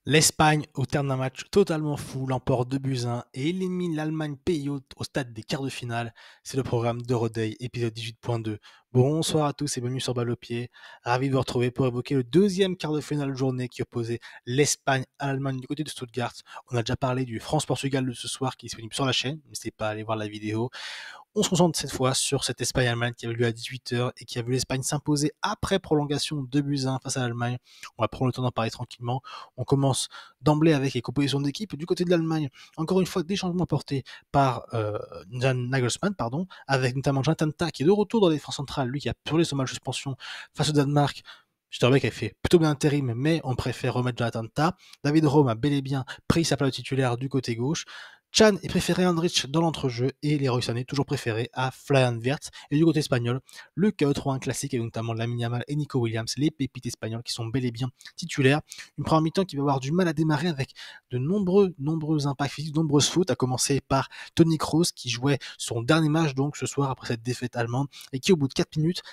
L'Espagne, au terme d'un match totalement fou, l'emporte 2-1 et élimine l'Allemagne pays hôte au stade des quarts de finale. C'est le programme d'Euroday, épisode 18.2. Bonsoir à tous et bienvenue sur Balle au pied. Ravi de vous retrouver pour évoquer le deuxième quart de finale de journée qui opposait l'Espagne à l'Allemagne du côté de Stuttgart. On a déjà parlé du France-Portugal de ce soir qui est disponible sur la chaîne. N'hésitez pas à aller voir la vidéo. On se concentre cette fois sur cette Espagne-Allemagne qui avait lieu à 18h et qui a vu l'Espagne s'imposer après prolongation 2-1 face à l'Allemagne. On va prendre le temps d'en parler tranquillement. On commence d'emblée avec les compositions d'équipe. Du côté de l'Allemagne, encore une fois, des changements apportés par Jan Nagelsmann, avec notamment Jonathan Tah qui est de retour dans les défense centrale, lui qui a purgé son match de suspension face au Danemark. Stürbeck qui a fait plutôt bien intérim, mais on préfère remettre Jonathan Tah. David Raum a bel et bien pris sa place de titulaire du côté gauche. Chan est préféré à Andrich dans l'entrejeu et Leroy Sané toujours préféré à Florian Wirtz. Et du côté espagnol, le KO3 classique avec notamment Lamine Yamal et Nico Williams, les pépites espagnoles qui sont bel et bien titulaires. Une première mi-temps qui va avoir du mal à démarrer avec de nombreux impacts physiques, de nombreuses fautes, à commencer par Toni Kroos qui jouait son dernier match donc ce soir après cette défaite allemande et qui au bout de 4 minutes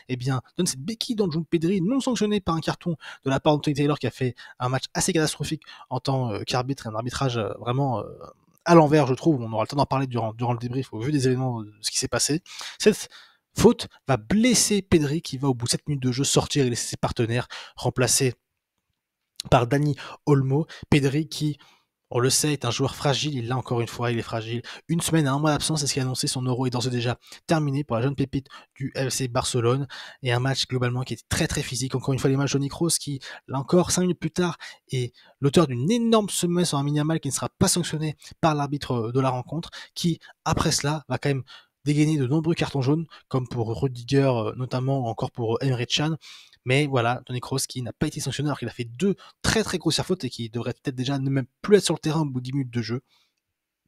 donne cette béquille dans le genou de Pedri non sanctionné par un carton de la part d'Anthony Taylor qui a fait un match assez catastrophique en tant qu'arbitre, un arbitrage vraiment à l'envers, je trouve. On aura le temps d'en parler durant le débrief au vu des événements de ce qui s'est passé. Cette faute va blesser Pedri qui va au bout de 7 minutes de jeu sortir et laisser ses partenaires remplacés par Dani Olmo. Pedri qui, on le sait, est un joueur fragile, il l'a encore une fois, il est fragile. Une semaine à un mois d'absence, c'est ce qui a annoncé son Euro est d'ores et déjà terminé pour la jeune pépite du FC Barcelone. Et un match globalement qui était très très physique. Encore une fois, les matchs de Toni Kroos qui, là encore, 5 minutes plus tard, est l'auteur d'une énorme semelle sur un minimal qui ne sera pas sanctionné par l'arbitre de la rencontre, qui, après cela, va quand même dégainer de nombreux cartons jaunes, comme pour Rudiger notamment, ou encore pour Emre Can. Mais voilà, Toni Kroos qui n'a pas été sanctionné alors qu'il a fait deux très très grossières fautes et qui devrait peut-être déjà ne même plus être sur le terrain au bout de 10 minutes de jeu.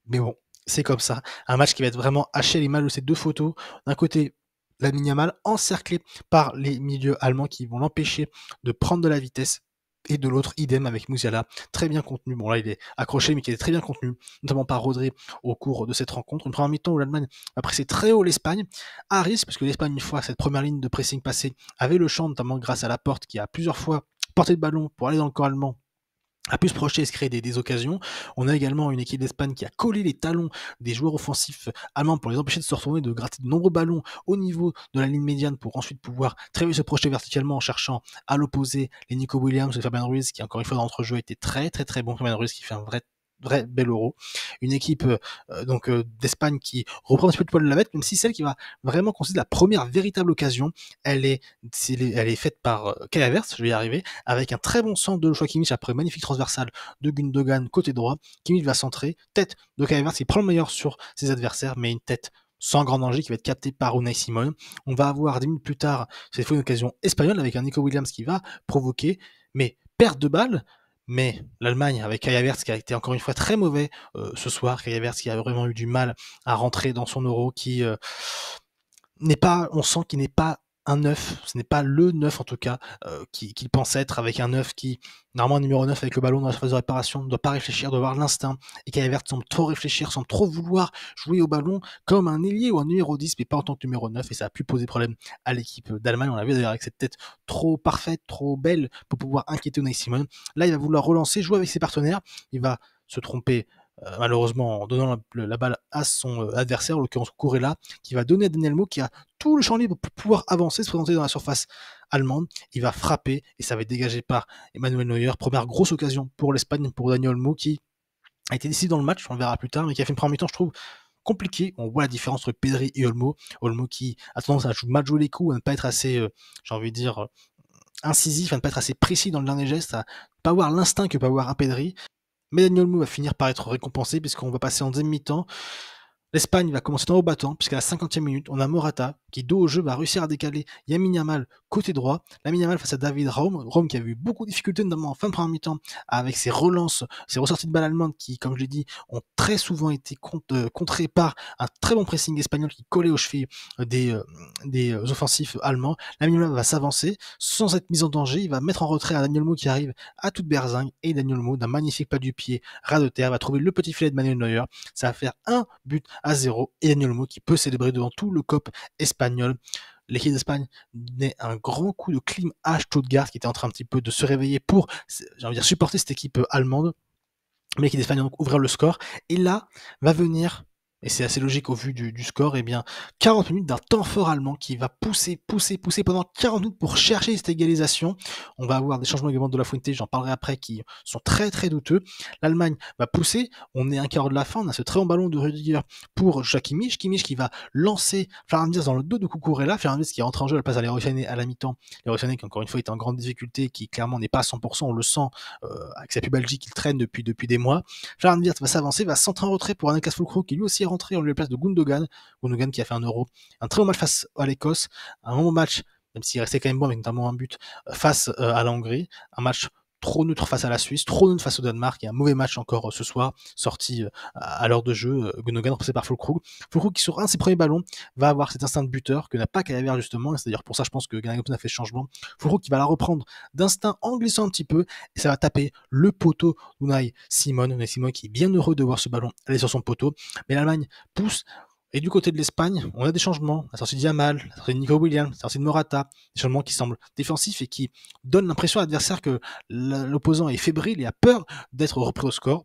Mais bon, c'est comme ça. Un match qui va être vraiment haché à l'image de ces deux photos. D'un côté, Lamine Yamal encerclé par les milieux allemands qui vont l'empêcher de prendre de la vitesse. Et de l'autre, idem avec Musiala, très bien contenu. Bon là, il est accroché, mais qui est très bien contenu, notamment par Rodri au cours de cette rencontre. Une première mi-temps où l'Allemagne a pressé très haut l'Espagne, à risque, parce que l'Espagne, une fois cette première ligne de pressing passée, avait le champ, notamment grâce à la porte qui a plusieurs fois porté le ballon pour aller dans le camp allemand a pu se projeter et se créer des occasions. On a également une équipe d'Espagne qui a collé les talons des joueurs offensifs allemands pour les empêcher de se retourner, de gratter de nombreux ballons au niveau de la ligne médiane pour ensuite pouvoir très vite se projeter verticalement en cherchant à l'opposé les Nico Williams et Fabien Ruiz qui encore une fois dans l'entrejeu était très très très bon. Fabien Ruiz qui fait un vrai bel euro. Une équipe d'Espagne qui reprend un petit peu le poil de la bête, même si celle qui va vraiment considérer la première véritable occasion, elle est faite par Kai Havertz, je vais y arriver, avec un très bon centre de Joshua Kimmich après magnifique transversale de Gundogan côté droit. Kimmich va centrer, tête de Kai Havertz qui prend le meilleur sur ses adversaires, mais une tête sans grand danger qui va être captée par Unai Simon. On va avoir 10 minutes plus tard, cette fois une occasion espagnole avec un Nico Williams qui va provoquer, mais perte de balle, mais l'Allemagne, avec Kai Havertz qui a été encore une fois très mauvais ce soir, Kai Havertz qui a vraiment eu du mal à rentrer dans son euro, qui n'est pas, on sent qu'il n'est pas un neuf, ce n'est pas le neuf en tout cas qu'il pense être, avec un neuf qui, normalement un numéro 9 avec le ballon dans la phase de réparation, ne doit pas réfléchir, doit avoir l'instinct, et Kai Havertz semble trop réfléchir, semble trop vouloir jouer au ballon comme un ailier ou un numéro 10, mais pas en tant que numéro 9, et ça a pu poser problème à l'équipe d'Allemagne. On l'a vu d'ailleurs avec cette tête trop parfaite, trop belle pour pouvoir inquiéter Unai Simon. Là, il va vouloir relancer, jouer avec ses partenaires, il va se tromper malheureusement en donnant la balle à son adversaire, en l'occurrence Kurela, qui va donner à Daniel Mo qui a tout le champ libre pour pouvoir avancer, se présenter dans la surface allemande. Il va frapper et ça va être dégagé par Emmanuel Neuer. Première grosse occasion pour l'Espagne, pour Daniel Mo qui a été décidé dans le match, on le verra plus tard, mais qui a fait une première mi-temps, je trouve, compliqué. On voit la différence entre Pedri et Olmo. Olmo qui a tendance à mal jouer les coups, à ne pas être assez, j'ai envie de dire, incisif, à ne pas être assez précis dans le dernier geste, à ne pas avoir l'instinct que peut avoir un Pedri. Mais Daniel Olmo va finir par être récompensé puisqu'on va passer en deuxième mi-temps. L'Espagne va commencer dans au battant, puisqu'à la 50e minute, on a Morata qui, dos au jeu, va réussir à décaler Lamine Yamal côté droit. Lamine Yamal face à David Raum. Raum qui a eu beaucoup de difficultés, notamment en fin de première mi-temps, avec ses relances, ses ressorties de balles allemandes qui, comme je l'ai dit, ont très souvent été contrées par un très bon pressing espagnol qui collait aux chevilles des offensifs allemands. Lamine Yamal va s'avancer sans être mis en danger. Il va mettre en retrait un Daniel Mo qui arrive à toute berzingue. Et Daniel Mo, d'un magnifique pas du pied, ras de terre, va trouver le petit filet de Manuel Neuer. Ça va faire un but à 0 et Daniel Olmo qui peut célébrer devant tout le COP espagnol. l'équipe d'Espagne donnait un grand coup de clim à Stuttgart, qui était en train un petit peu de se réveiller pour, j'ai envie de dire, supporter cette équipe allemande. Mais l'équipe d'Espagne va donc ouvrir le score. Et là, va venir, et c'est assez logique au vu du score, eh bien, 40 minutes d'un temps fort allemand qui va pousser pendant 40 minutes pour chercher cette égalisation. On va avoir des changements également de La Fuente, j'en parlerai après, qui sont très très douteux. L'Allemagne va pousser, on est un quart de la fin, on a ce très bon ballon de Rudiger pour Kimmich qui va lancer Fernandes dans le dos de Cucurella, Fernandes qui rentre en jeu, elle passe à Leroy Sané à la mi-temps, Leroy Sané qui encore une fois est en grande difficulté, qui clairement n'est pas à 100%, on le sent avec sa pubalgie qu'il traîne depuis des mois. Florian Wirtz va s'avancer, va centrer en retrait pour Anelkas Fulkrug qui lui aussi est rentré, on lui place de Gundogan qui a fait un euro, un très bon match face à l'Écosse, un bon match, même s'il restait quand même bon avec notamment un but face à la Hongrie, un match trop neutre face à la Suisse, trop neutre face au Danemark, et un mauvais match encore ce soir, sorti à l'heure de jeu, Gundogan remplacé par Fulkrug qui sur un de ses premiers ballons va avoir cet instinct de buteur que n'a pas Kai Havertz justement, et c'est d'ailleurs pour ça je pense que Gundogan a fait ce changement. Fulkrug qui va la reprendre d'instinct en glissant un petit peu, et ça va taper le poteau d'Unai Simon qui est bien heureux de voir ce ballon aller sur son poteau, mais l'Allemagne pousse. Et du côté de l'Espagne, on a des changements. La sortie de Yamal, la sortie de Nico Williams, la sortie de Morata, des changements qui semblent défensifs et qui donnent l'impression à l'adversaire que l'opposant est fébrile et a peur d'être repris au score.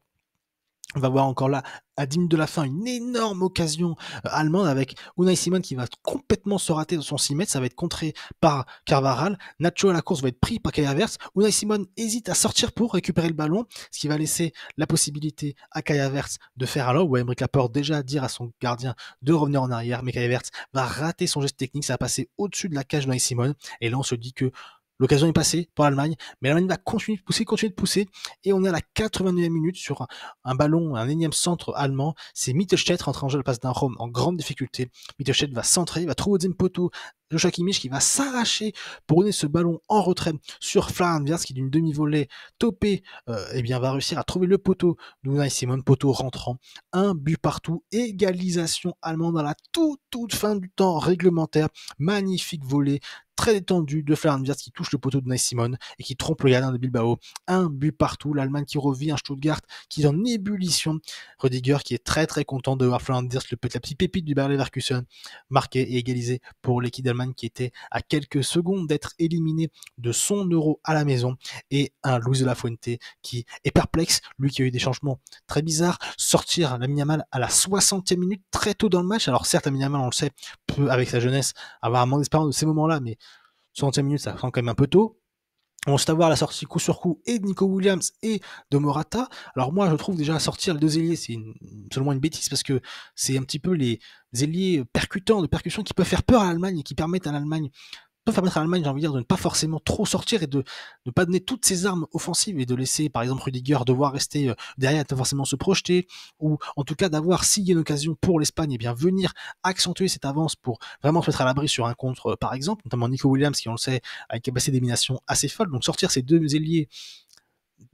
On va voir encore là, à 10 minutes de la fin, une énorme occasion allemande avec Unai Simon qui va complètement se rater dans son 6 mètres. Ça va être contré par Carvajal. Nacho à la course va être pris par Kai Havertz. Unai Simon hésite à sortir pour récupérer le ballon, ce qui va laisser la possibilité à Kai Havertz de faire alors, où Aymeric Laporte déjà dire à son gardien de revenir en arrière, mais Kai Havertz va rater son geste technique, ça va passer au-dessus de la cage d'Unai Simon. Et là, on se dit que l'occasion est passée pour l'Allemagne, mais l'Allemagne va continuer de pousser, et on est à la 89e minute sur un ballon, un énième centre allemand. C'est Mittelstädt rentre en jeu à la place d'un Rome en grande difficulté. Mittelstädt va centrer, il va trouver au deuxième poteau Joshua Kimmich qui va s'arracher pour donner ce ballon en retrait sur Florian Wirtz qui d'une demi-volée topée eh bien, va réussir à trouver le poteau d'Unai Simon, poteau rentrant. Un but partout, égalisation allemande à la toute fin du temps réglementaire. Magnifique volée très détendu de Florian Wirtz qui touche le poteau de Unai Simon et qui trompe le gardien de Bilbao. Un but partout, l'Allemagne qui revit, un Stuttgart qui est en ébullition. Rudiger qui est très très content de voir Florian Wirtz, la petite pépite du Bayer Leverkusen, marqué et égalisé pour l'équipe d'Allemagne qui était à quelques secondes d'être éliminé de son euro à la maison. Et un Luis de la Fuente qui est perplexe, lui qui a eu des changements très bizarres, sortir Lamine Yamal à la 60e minute très tôt dans le match. Alors certes, Lamine Yamal, on le sait, peut avec sa jeunesse avoir un manque d'expérience de ces moments-là, mais 60e minute, ça sent quand même un peu tôt. On va avoir la sortie coup sur coup et de Nico Williams et de Morata. Alors moi, je trouve déjà sortir les deux ailiers, c'est seulement une bêtise parce que c'est un petit peu les ailiers percutants, de percussion qui peuvent faire peur à l'Allemagne et qui permettent à l'Allemagne peut permettre à l'Allemagne, j'ai envie de dire, de ne pas forcément trop sortir et de ne pas donner toutes ses armes offensives et de laisser, par exemple, Rudiger devoir rester derrière et pas forcément se projeter, ou en tout cas d'avoir, s'il y a une occasion pour l'Espagne, et bien venir accentuer cette avance pour vraiment se mettre à l'abri sur un contre, par exemple, notamment Nico Williams, qui on le sait, a une capacité d'élimination assez folle, donc sortir ces deux ailiers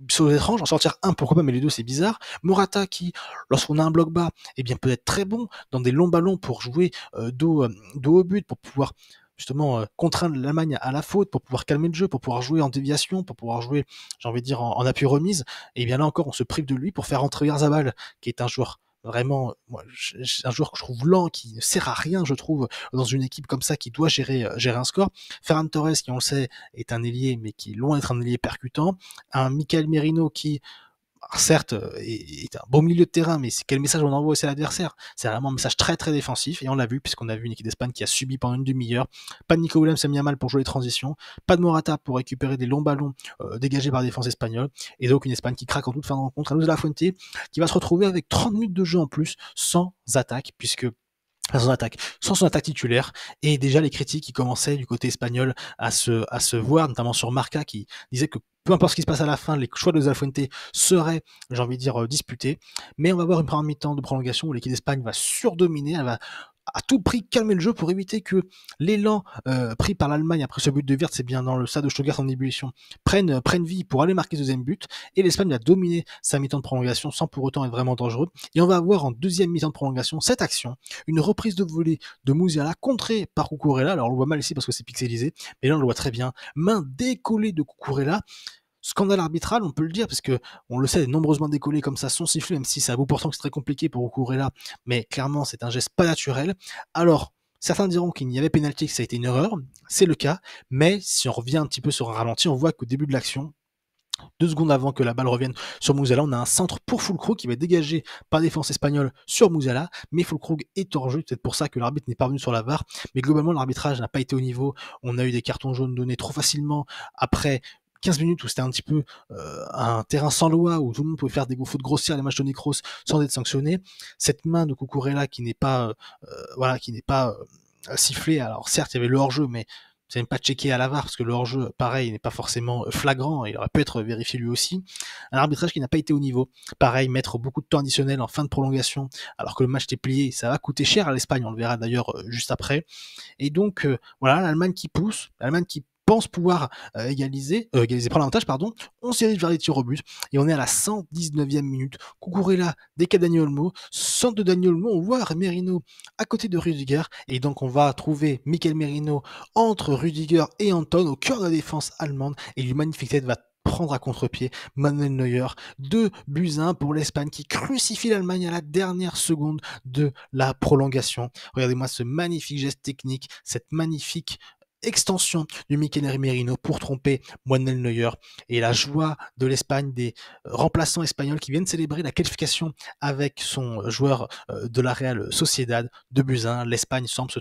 sur étrange, en sortir un pourquoi pas, mais les deux c'est bizarre. Morata qui, lorsqu'on a un bloc bas, eh bien peut être très bon dans des longs ballons pour jouer dos au but, pour pouvoir justement contraindre l'Allemagne à la faute, pour pouvoir calmer le jeu, pour pouvoir jouer en déviation, pour pouvoir jouer, j'ai envie de dire, en appui remise. Et bien là encore, on se prive de lui pour faire rentrer Oyarzabal, qui est un joueur vraiment, moi, un joueur que je trouve lent, qui ne sert à rien, je trouve, dans une équipe comme ça qui doit gérer un score. Ferran Torres, qui on le sait, est un ailier, mais qui est loin d'être un ailier percutant. Un Michael Merino qui, certes, est un bon milieu de terrain, mais c'est quel message on envoie aussi à l'adversaire? C'est vraiment un message très très défensif, et on l'a vu, puisqu'on a vu une équipe d'Espagne qui a subi pendant une demi-heure. Pas de Nico Williams et Yamal pour jouer les transitions, pas de Morata pour récupérer des longs ballons dégagés par la défense espagnole, et donc une Espagne qui craque en toute fin de rencontre. À nous de la Fuente, qui va se retrouver avec 30 minutes de jeu en plus, sans attaque, puisque sans son attaque titulaire, et déjà les critiques qui commençaient du côté espagnol à se voir, notamment sur Marca, qui disait que peu importe ce qui se passe à la fin, les choix de La Fuente seraient, j'ai envie de dire, disputés. Mais on va avoir une première mi-temps de prolongation où l'équipe d'Espagne va surdominer, elle va à tout prix calmer le jeu pour éviter que l'élan pris par l'Allemagne après ce but de Wirtz, c'est bien dans le stade de Stuttgart en ébullition, prenne vie pour aller marquer ce deuxième but, et l'Espagne va dominer sa mi-temps de prolongation sans pour autant être vraiment dangereux. Et on va avoir en deuxième mi-temps de prolongation cette action, une reprise de volée de Musiala contrée par Cucurella. Alors on le voit mal ici parce que c'est pixelisé, mais là on le voit très bien, main décollée de Cucurella. Scandale arbitral, on peut le dire, parce que on le sait, nombreusement décollés comme ça sont sifflés, même si c'est à bout portant que c'est très compliqué pour Cucurella, mais clairement c'est un geste pas naturel. Alors, Certains diront qu'il y avait pénalty, que ça a été une erreur, c'est le cas, mais si on revient un petit peu sur un ralenti, on voit qu'au début de l'action, 2 secondes avant que la balle revienne sur Musiala, on a un centre pour Füllkrug qui va être dégagé par la défense espagnole sur Musiala, mais Füllkrug est hors jeu, peut-être pour ça que l'arbitre n'est pas revenu sur la VAR, mais globalement l'arbitrage n'a pas été au niveau, on a eu des cartons jaunes donnés trop facilement après 15 minutes où c'était un petit peu un terrain sans loi, où tout le monde pouvait faire des fautes grossières, les matchs de Toni Kroos sans être sanctionné. Cette main de Cucurella qui n'est pas, sifflée, alors certes il y avait le hors-jeu, mais c'est même pas checké à la VAR, parce que le hors-jeu, pareil, n'est pas forcément flagrant, il aurait pu être vérifié lui aussi. Un arbitrage qui n'a pas été au niveau. Pareil, mettre beaucoup de temps additionnel en fin de prolongation, alors que le match était plié, ça va coûter cher à l'Espagne, on le verra d'ailleurs juste après. Et donc, voilà, l'Allemagne qui pousse, l'Allemagne qui pense pouvoir prendre l'avantage, pardon. On se dirige vers les tirs au but et on est à la 119e minute. Cucurella décale Dani Olmo, centre de Dani Olmo, on voit Merino à côté de Rudiger et donc on va trouver Mikel Merino entre Rudiger et Anton au cœur de la défense allemande et une magnifique tête va prendre à contre-pied Manuel Neuer. 2-1 pour l'Espagne qui crucifie l'Allemagne à la dernière seconde de la prolongation. Regardez-moi ce magnifique geste technique, cette magnifique extension du Mikel Merino pour tromper Manuel Neuer et la joie de l'Espagne, des remplaçants espagnols qui viennent célébrer la qualification avec son joueur de la Real Sociedad, 2-1. L'Espagne semble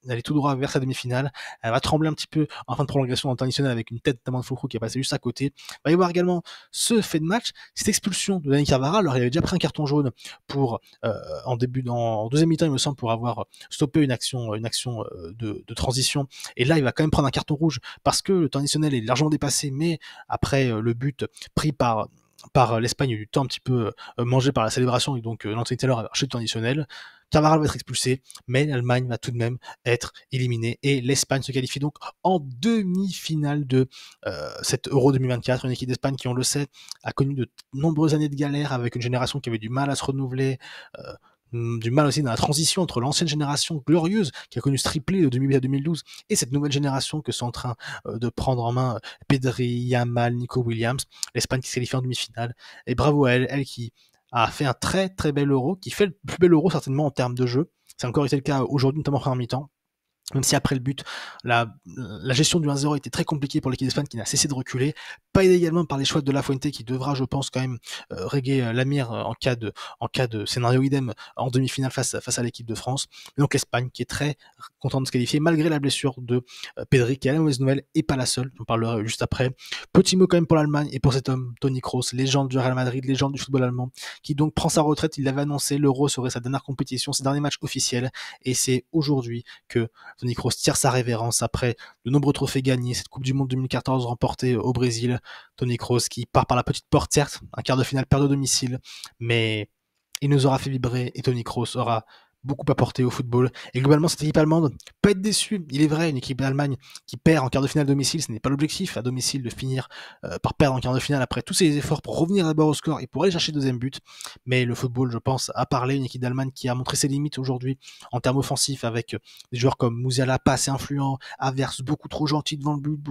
aller tout droit vers sa demi-finale. Elle va trembler un petit peu en fin de prolongation en temps additionnel avec une tête notamment de Füllkrug qui est passé juste à côté. Il va y avoir également ce fait de match, cette expulsion de Dani Carvajal. Alors il avait déjà pris un carton jaune pour en deuxième mi-temps il me semble pour avoir stoppé une action de transition. Et là il va quand même prendre un carton rouge parce que le temps additionnel est largement dépassé, mais après le but pris par l'Espagne, il y a eu du temps un petit peu mangé par la célébration et donc Anthony Taylor a marché le temps additionnel. Carvajal va être expulsé, mais l'Allemagne va tout de même être éliminée et l'Espagne se qualifie donc en demi-finale de cette Euro 2024. Une équipe d'Espagne qui, on le sait, a connu de nombreuses années de galère avec une génération qui avait du mal à se renouveler, du mal aussi dans la transition entre l'ancienne génération glorieuse qui a connu ce triplé de 2008 à 2012 et cette nouvelle génération que sont en train de prendre en main Pedri, Yamal, Nico Williams. L'Espagne qui se qualifie en demi-finale et bravo à elle qui a fait un très très bel euro, qui fait le plus bel euro certainement en termes de jeu. C'est encore été le cas aujourd'hui, notamment en première mi-temps. Même si après le but, la gestion du 1-0 était très compliquée pour l'équipe d'Espagne qui n'a cessé de reculer, pas aidé également par les choix de La Fuente qui devra, je pense, quand même régler l'Amir en cas de scénario idem en demi-finale face à l'équipe de France. Et donc l'Espagne qui est très contente de se qualifier malgré la blessure de Pedri qui a la mauvaise nouvelle et pas la seule, j'en parlerai juste après. Petit mot quand même pour l'Allemagne et pour cet homme, Toni Kroos, légende du Real Madrid, légende du football allemand, qui donc prend sa retraite, il l'avait annoncé, l'Euro serait sa dernière compétition, ses derniers matchs officiels, et c'est aujourd'hui que Toni Kroos tire sa révérence après de nombreux trophées gagnés, cette Coupe du Monde 2014 remportée au Brésil. Toni Kroos qui part par la petite porte, certes, un quart de finale perdu au domicile, mais il nous aura fait vibrer et Toni Kroos aura beaucoup apporté au football. Et globalement, cette équipe allemande peut être déçue. Il est vrai, une équipe d'Allemagne qui perd en quart de finale à domicile, ce n'est pas l'objectif à domicile de finir par perdre en quart de finale après tous ses efforts pour revenir d'abord au score et pour aller chercher le deuxième but. Mais le football, je pense, a parlé. Une équipe d'Allemagne qui a montré ses limites aujourd'hui en termes offensifs avec des joueurs comme Musiala, pas assez influent, Havertz beaucoup trop gentil devant le but,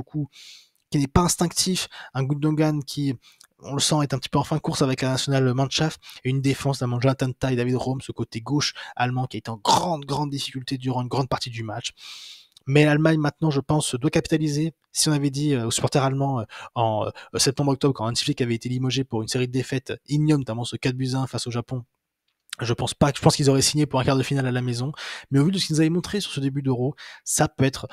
qui n'est pas instinctif, un Gundogan qui, on le sent, est un petit peu en fin de course avec la nationale Mannschaft, et une défense d'un Jonathan Tah et David Raum, ce côté gauche allemand qui a été en grande difficulté durant une grande partie du match. Mais l'Allemagne, maintenant, je pense, doit capitaliser. Si on avait dit aux supporters allemands en septembre-octobre, quand Hansi Flick avait été limogé pour une série de défaites ignobles, notamment ce 4-1 face au Japon, je pense qu'ils auraient signé pour un quart de finale à la maison. Mais au vu de ce qu'ils nous avaient montré sur ce début d'Euro, ça peut être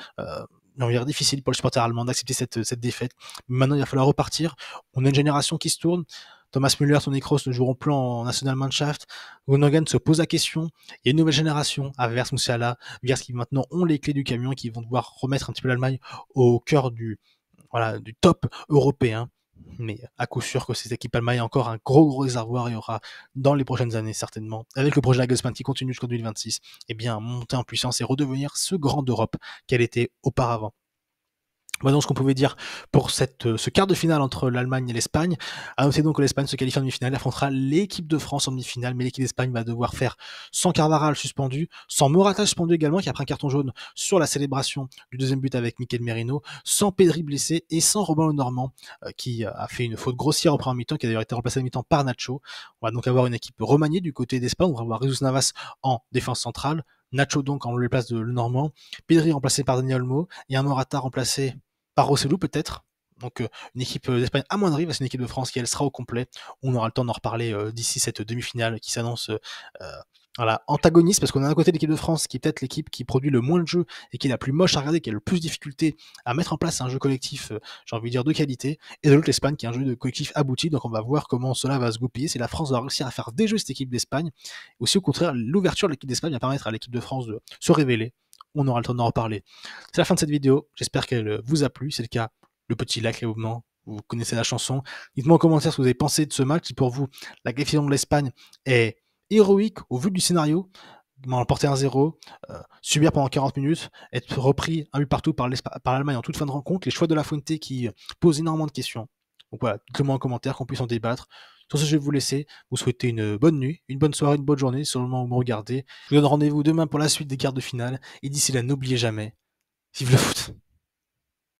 difficile pour les supporters allemands d'accepter cette défaite. Mais maintenant, il va falloir repartir. On a une génération qui se tourne. Thomas Müller, Toni Kroos ne joueront plus en Nationalmannschaft. Gundogan se pose la question. Il y a une nouvelle génération, Havertz, Musiala, qui maintenant ont les clés du camion et qui vont devoir remettre un petit peu l'Allemagne au cœur du top européen. Mais à coup sûr que cette équipe allemande a encore un gros réservoir et aura dans les prochaines années certainement, avec le projet Nagelsmann qui continue jusqu'en 2026, monter en puissance et redevenir ce grand d'Europe qu'elle était auparavant. Voilà donc ce qu'on pouvait dire pour ce quart de finale entre l'Allemagne et l'Espagne. À noter donc que l'Espagne se qualifie en demi-finale, elle affrontera l'équipe de France en demi-finale, mais l'équipe d'Espagne va devoir faire sans Carvajal suspendu, sans Morata suspendu également, qui a pris un carton jaune sur la célébration du deuxième but avec Mikel Merino, sans Pedri blessé et sans Robin Lenormand, qui a fait une faute grossière en première mi-temps, qui a d'ailleurs été remplacé à la mi-temps par Nacho. On va donc avoir une équipe remaniée du côté d'Espagne, on va avoir Jesus Navas en défense centrale, Nacho donc en la place de Lenormand, Pedri remplacé par Dani Olmo et un Morata remplacé par Rosselló peut-être. Donc une équipe d'Espagne amoindrie, c'est une équipe de France qui elle sera au complet. On aura le temps d'en reparler d'ici cette demi-finale qui s'annonce voilà, antagoniste, parce qu'on a d'un côté l'équipe de France qui est peut-être l'équipe qui produit le moins de jeux et qui est la plus moche à regarder, qui a le plus de difficulté à mettre en place un jeu collectif, j'ai envie de dire, de qualité, et de l'autre l'Espagne qui est un jeu de collectif abouti, donc on va voir comment cela va se goupiller, si la France va réussir à faire déjouer cette équipe d'Espagne, ou si au contraire l'ouverture de l'équipe d'Espagne va permettre à l'équipe de France de se révéler. On aura le temps d'en reparler. C'est la fin de cette vidéo, j'espère qu'elle vous a plu, c'est le cas, le petit like, les mouvements, vous connaissez la chanson. Dites-moi en commentaire ce que vous avez pensé de ce match, si pour vous la qualification de l'Espagne est héroïque au vu du scénario, emporter 1-0, subir pendant 40 minutes, être repris un but partout par l'Allemagne en toute fin de rencontre, les choix de La Fuente qui posent énormément de questions. Donc voilà, dites-le-moi en commentaire, qu'on puisse en débattre. Sur ce, je vais vous laisser, vous souhaiter une bonne nuit, une bonne soirée, une bonne journée, sur le moment où vous me regardez. Je vous donne rendez-vous demain pour la suite des quarts de finale, et d'ici là, n'oubliez jamais, vive le foot!